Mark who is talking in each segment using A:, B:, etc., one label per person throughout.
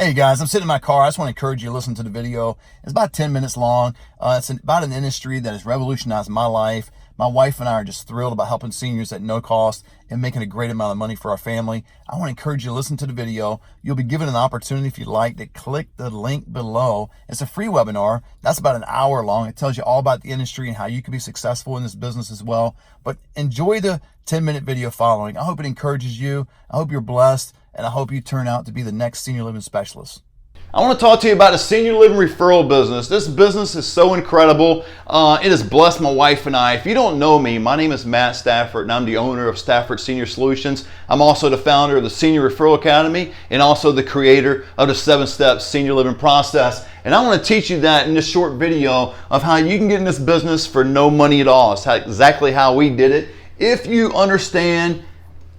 A: Hey guys, I'm sitting in my car. I just want to encourage you to listen to the video. It's about 10 minutes long. It's about an industry that has revolutionized my life. My wife and I are just thrilled about helping seniors at no cost and making a great amount of money for our family. I want to encourage you to listen to the video. You'll be given an opportunity, if you'd like, to click the link below. It's a free webinar. That's about an hour long. It tells you all about the industry and how you can be successful in this business as well. But enjoy the 10-minute video following. I hope it encourages you. I hope you're blessed. And I hope you turn out to be the next senior living specialist.
B: I want to talk to you about a senior living referral business. This business is so incredible. It has blessed my wife and I. If you don't know me, my name is Matt Stafford, and I'm the owner of Stafford Senior Solutions. I'm also the founder of the Senior Referral Academy and also the creator of the 7-step senior living process. And I want to teach you that in this short video of how you can get in this business for no money at all. It's exactly how we did it. If you understand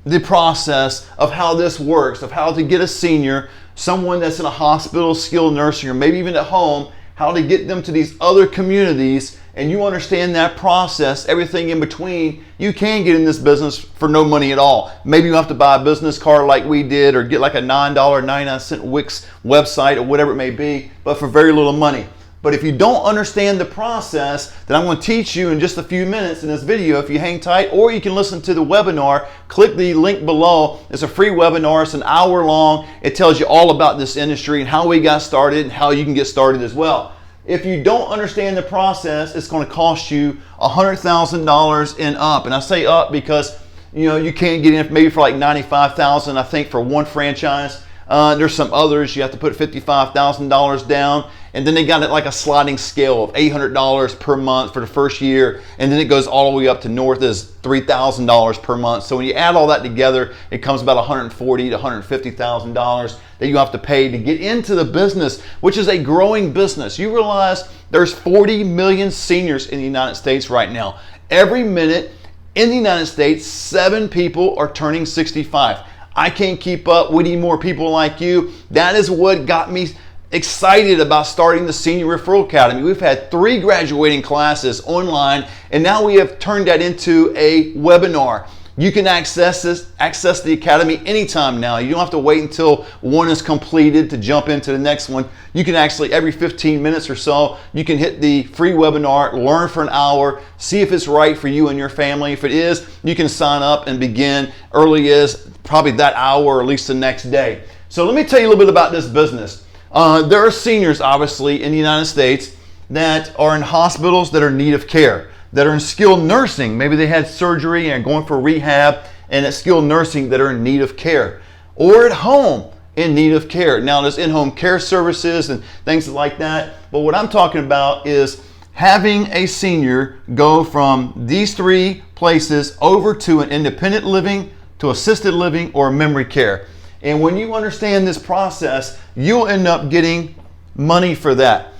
B: the process of how this works, of how to get a senior, someone that's in a hospital, skilled nursing, or maybe even at home, how to get them to these other communities, and you understand that process, everything in between, you can get in this business for no money at all. Maybe you have to buy a business card like we did, or get like a $9.99 Wix website or whatever it may be, but for very little money. But if you don't understand the process that I'm going to teach you in just a few minutes in this video, if you hang tight, or you can listen to the webinar, click the link below. It's a free webinar. It's an hour long. It tells you all about this industry and how we got started and how you can get started as well. If you don't understand the process, it's going to cost you $100,000 and up. And I say up because you can't get in maybe for like $95,000, I think, for one franchise. There's some others you have to put $55,000 down, and then they got it like a sliding scale of $800 per month for the first year, and then it goes all the way up to north as $3,000 per month. So when you add all that together, it comes about $140,000 to $150,000 that you have to pay to get into the business, which is a growing business. You realize there's 40 million seniors in the United States right now. Every minute in the United States, 7 people are turning 65. I can't keep up. We need more people like you. That is what got me excited about starting the Senior Referral Academy. We've had 3 graduating classes online, and now we have turned that into a webinar. You can access the Academy anytime now. You don't have to wait until one is completed to jump into the next one. You can actually, every 15 minutes or so, you can hit the free webinar, learn for an hour, see if it's right for you and your family. If it is, you can sign up and begin early as probably that hour or at least the next day. So let me tell you a little bit about this business. There are seniors, obviously, in the United States that are in hospitals that are in need of care, that are in skilled nursing. Maybe they had surgery and are going for rehab, and at skilled nursing that are in need of care, or at home in need of care. Now there's in-home care services and things like that, but what I'm talking about is having a senior go from these 3 places over to an independent living, to assisted living, or memory care. And when you understand this process, you'll end up getting money for that.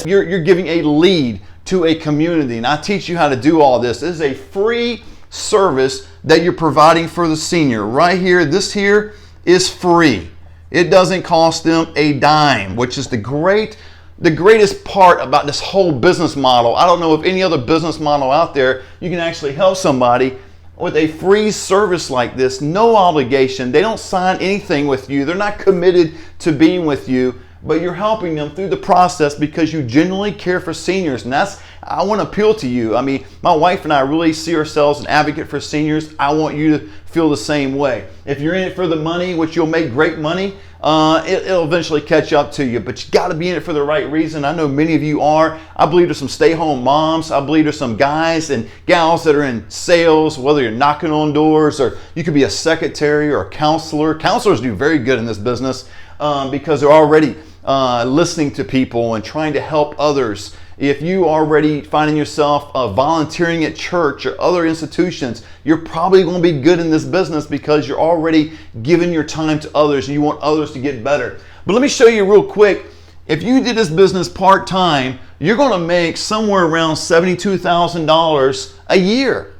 B: You're giving a lead to a community, and I teach you how to do all this. This is a free service that you're providing for the senior. Right here, this here is free. It doesn't cost them a dime, which is the greatest part about this whole business model. I don't know of any other business model out there you can actually help somebody with a free service like this, no obligation. They don't sign anything with you. They're not committed to being with you, but you're helping them through the process because you genuinely care for seniors. And I want to appeal to you. I mean, my wife and I really see ourselves as an advocate for seniors. I want you to feel the same way. If you're in it for the money, which you'll make great money, it'll eventually catch up to you, but you got to be in it for the right reason. I know many of you are. I believe there's some stay-home moms. I believe there's some guys and gals that are in sales, whether you're knocking on doors or you could be a secretary or a counselor. Counselors do very good in this business because they're already listening to people and trying to help others. If you are already finding yourself volunteering at church or other institutions, you're probably going to be good in this business because you're already giving your time to others and you want others to get better. But let me show you real quick. If you did this business part-time, you're going to make somewhere around $72,000 a year.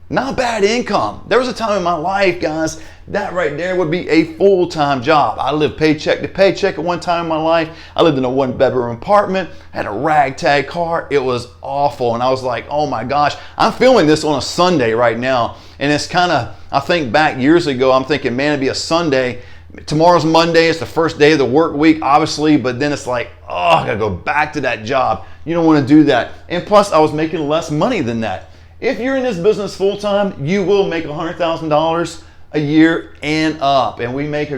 B: Not bad income. There was a time in my life, guys, that right there would be a full-time job. I lived paycheck to paycheck at one time in my life. I lived in a 1-bedroom apartment, had a ragtag car. It was awful. And I was like, oh my gosh, I'm filming this on a Sunday right now. And it's kind of, I think back years ago, I'm thinking, man, it'd be a Sunday Tomorrow's Monday. It's the first day of the work week, obviously, but then it's like, oh, I gotta go back to that job. You don't want to do that. And plus, I was making less money than that. If you're in this business full time, you will make $100,000 a year and up. And we make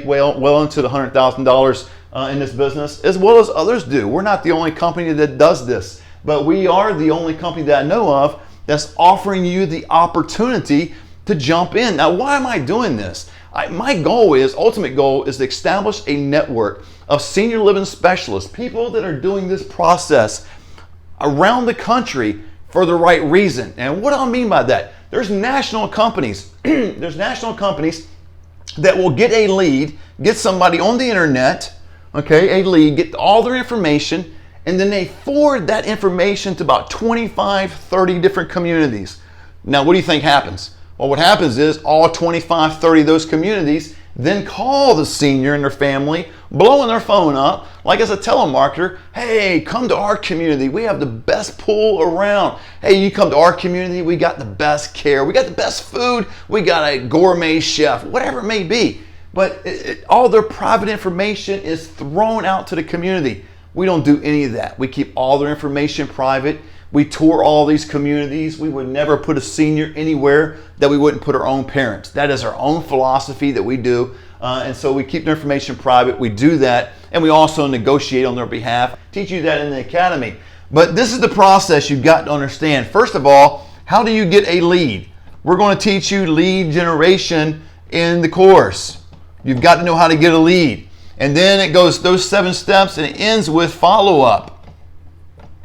B: well into the $100,000 in this business, as well as others do. We're not the only company that does this, but we are the only company that I know of that's offering you the opportunity to jump in. Now, why am I doing this? My ultimate goal is to establish a network of senior living specialists, people that are doing this process around the country for the right reason. And what I mean by that, there's national companies, that will get a lead, get somebody on the internet, okay, a lead, get all their information, and then they forward that information to about 25, 30 different communities. Now, what do you think happens? Well, what happens is all 25, 30 of those communities then call the senior and their family, blowing their phone up, like as a telemarketer, hey, come to our community. We have the best pool around. Hey, you come to our community, we got the best care. We got the best food. We got a gourmet chef, whatever it may be. But all their private information is thrown out to the community. We don't do any of that. We keep all their information private. We tour all these communities. We would never put a senior anywhere that we wouldn't put our own parents. That is our own philosophy that we do. And so we keep their information private. We do that. And we also negotiate on their behalf. Teach you that in the academy. But this is the process you've got to understand. First of all, how do you get a lead? We're going to teach you lead generation in the course. You've got to know how to get a lead. And then it goes those 7 steps and it ends with follow-up.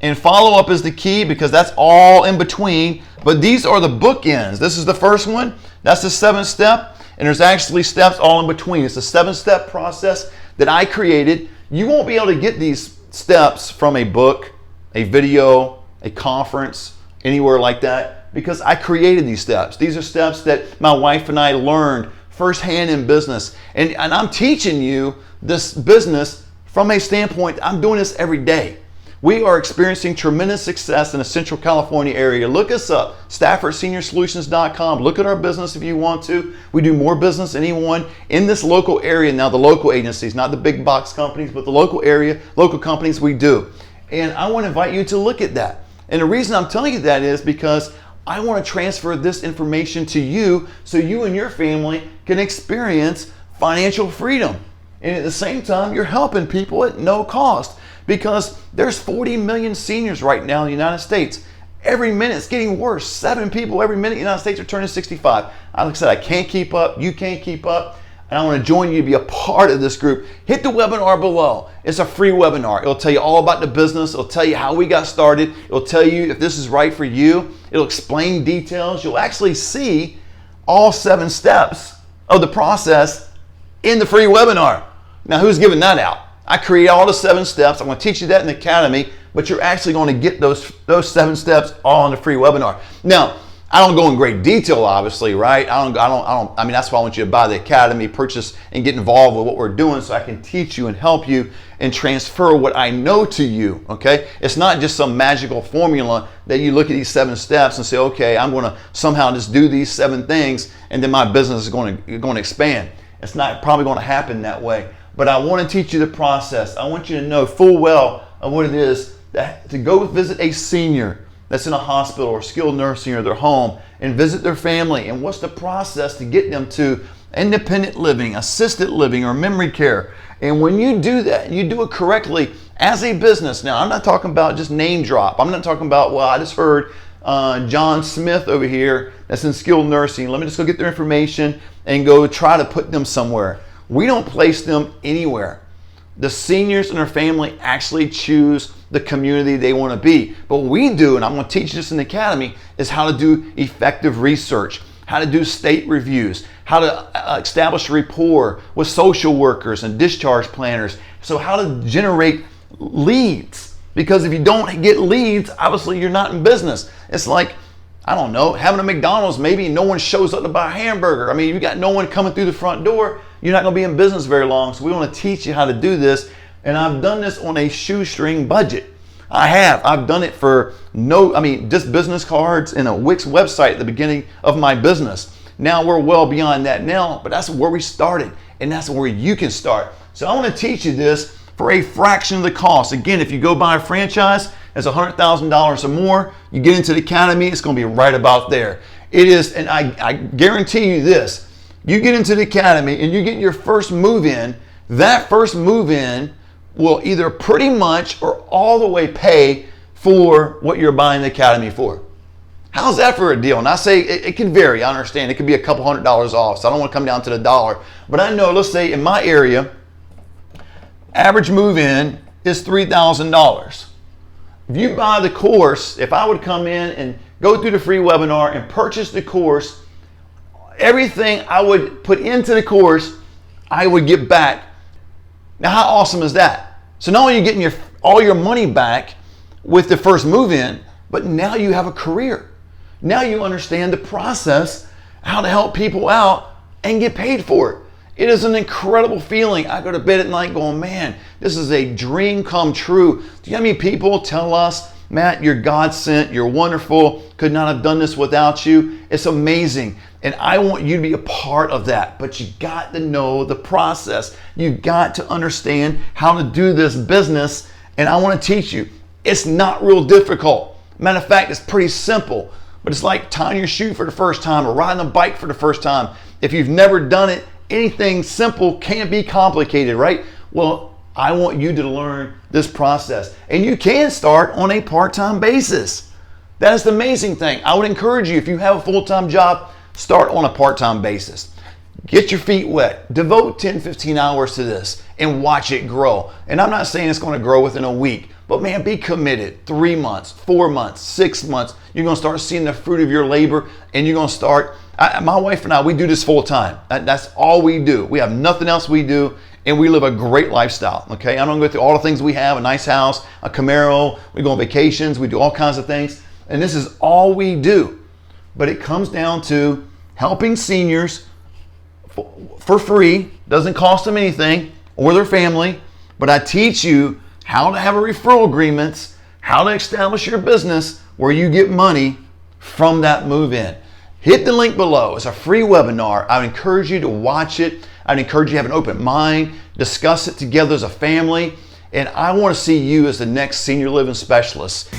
B: And follow-up is the key because that's all in between. But these are the bookends. This is the first one. That's the 7th step. And there's actually steps all in between. It's a 7-step process that I created. You won't be able to get these steps from a book, a video, a conference, anywhere like that, because I created these steps. These are steps that my wife and I learned firsthand in business. And I'm teaching you this business from a standpoint, I'm doing this every day. We are experiencing tremendous success in the Central California area. Look us up, StaffordSeniorSolutions.com. Look at our business if you want to. We do more business than anyone in this local area. Now, the local agencies, not the big box companies, but the local area, local companies we do. And I want to invite you to look at that. And the reason I'm telling you that is because I want to transfer this information to you so you and your family can experience financial freedom. And at the same time, you're helping people at no cost. Because there's 40 million seniors right now in the United States. Every minute it's getting worse. 7 people every minute in the United States are turning 65. Like I said, I can't keep up. You can't keep up. And I want to join you to be a part of this group. Hit the webinar below. It's a free webinar. It'll tell you all about the business. It'll tell you how we got started. It'll tell you if this is right for you. It'll explain details. You'll actually see all 7 steps of the process in the free webinar. Now, who's giving that out? I create all the 7 steps. I'm going to teach you that in the academy, but you're actually going to get those 7 steps all in the free webinar. Now, I don't go in great detail, obviously, right? I mean, that's why I want you to buy the academy, purchase, and get involved with what we're doing so I can teach you and help you and transfer what I know to you, okay? It's not just some magical formula that you look at these 7 steps and say, okay, I'm going to somehow just do these 7 things and then my business is going to expand. It's not probably going to happen that way. But I want to teach you the process. I want you to know full well of what it is to go visit a senior that's in a hospital or skilled nursing or their home and visit their family. And what's the process to get them to independent living, assisted living, or memory care. And when you do that, you do it correctly as a business. Now, I'm not talking about just name drop. I'm not talking about, well, I just heard John Smith over here that's in skilled nursing. Let me just go get their information and go try to put them somewhere. We don't place them anywhere. The seniors and their family actually choose the community they want to be. But what we do, and I'm going to teach this in the academy, is how to do effective research, how to do state reviews, how to establish rapport with social workers and discharge planners. So how to generate leads. Because if you don't get leads, obviously you're not in business. It's like, I don't know, having a McDonald's, maybe no one shows up to buy a hamburger. I mean, you got no one coming through the front door, you're not going to be in business very long. So we want to teach you how to do this. And I've done this on a shoestring budget. I've done it for just business cards and a Wix website at the beginning of my business. Now we're well beyond that now, but that's where we started, and that's where you can start. So I want to teach you this for a fraction of the cost. Again, if you go buy a franchise, it's $100,000 or more. You get into the academy, it's going to be right about there. It is, and I guarantee you this, you get into the academy and you get your first move in, that first move in will either pretty much or all the way pay for what you're buying the academy for. How's that for a deal? And I say it can vary. I understand. It could be a couple $100 off, so I don't want to come down to the dollar. But I know, let's say in my area, average move in is $3,000. If you buy the course, if I would come in and go through the free webinar and purchase the course, everything I would put into the course, I would get back. Now, how awesome is that? So not only are you getting all your money back with the first move in, but now you have a career. Now you understand the process, how to help people out and get paid for it. It is an incredible feeling. I go to bed at night going, man, this is a dream come true. Do you know how many people tell us, Matt, you're God sent, you're wonderful, could not have done this without you? It's amazing. And I want you to be a part of that. But you got to know the process. You got to understand how to do this business. And I want to teach you. It's not real difficult. Matter of fact, it's pretty simple. But it's like tying your shoe for the first time or riding a bike for the first time. If you've never done it, anything simple can't be complicated, right? Well, I want you to learn this process. And you can start on a part-time basis. That is the amazing thing. I would encourage you, if you have a full-time job, start on a part-time basis. Get your feet wet. Devote 10, 15 hours to this and watch it grow. And I'm not saying it's going to grow within a week, but man, be committed. 3 months, 4 months, 6 months. You're going to start seeing the fruit of your labor, and you're going to start. My wife and I, we do this full time. That's all we do. We have nothing else we do, and we live a great lifestyle. Okay, I don't go through all the things we have: a nice house, a Camaro. We go on vacations. We do all kinds of things, and this is all we do. But it comes down to helping seniors for free. Doesn't cost them anything or their family. But I teach you how to have a referral agreements, how to establish your business where you get money from that move in. Hit the link below. It's a free webinar. I would encourage you to watch it. I'd encourage you to have an open mind, discuss it together as a family. And I want to see you as the next senior living specialist.